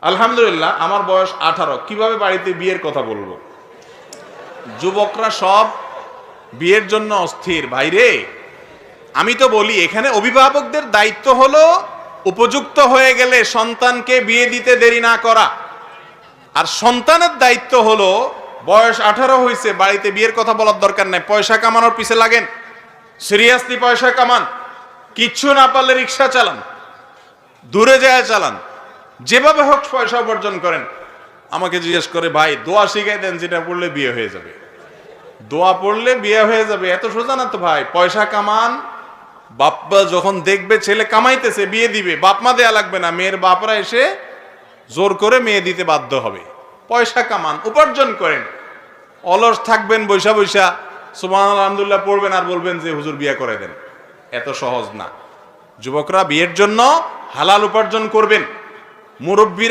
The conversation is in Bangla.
আলহামদুলিল্লাহ, আমার বয়স 18। কিভাবে বাড়িতে বিয়ের কথা বলবো? যুবকরা সব বিয়ের জন্য অস্থির। ভাইরে, আমি তো বলি এখানে অভিভাবকদের দায়িত্ব হলো উপযুক্ত হয়ে গেলে সন্তানকে বিয়ে দিতে দেরি না করা, আর সন্তানের দায়িত্ব হলো বয়স 18 হয়েছে, বাড়িতে বিয়ের কথা বলার দরকার নাই, পয়সা কামানোর পিছে লাগেন, সিরিয়াসলি পয়সা কামান, কিচ্ছু না পারলে রিক্সা চালান, দূরে যায় চালান, যেভাবে হোক পয়সা উপার্জন করেন। আমাকে জিজ্ঞেস করে, ভাই দোয়া শিখাই দেন যেটা পড়লে বিয়ে হয়ে যাবে। দোয়া পড়লে বিয়ে হয়ে যাবে এত সোজা না তো ভাই। পয়সা কামান, বাপ্পা যখন দেখবে ছেলে কামাইতেছে বিয়ে দিবে, বাপ মা দেয়া লাগবে না, মেয়ের বাপরা এসে জোর করে মেয়ে দিতে বাধ্য হবে। পয়সা কামান, উপার্জন করেন। অলস থাকবেন বৈশা বৈশা সুবহানাল্লাহ আলহামদুলিল্লাহ পড়বেন আর বলবেন যে হুজুর বিয়ে করে দেন, এত সহজ না। যুবকরা বিয়ের জন্য হালাল উপার্জন করবেন। মুরব্বীরা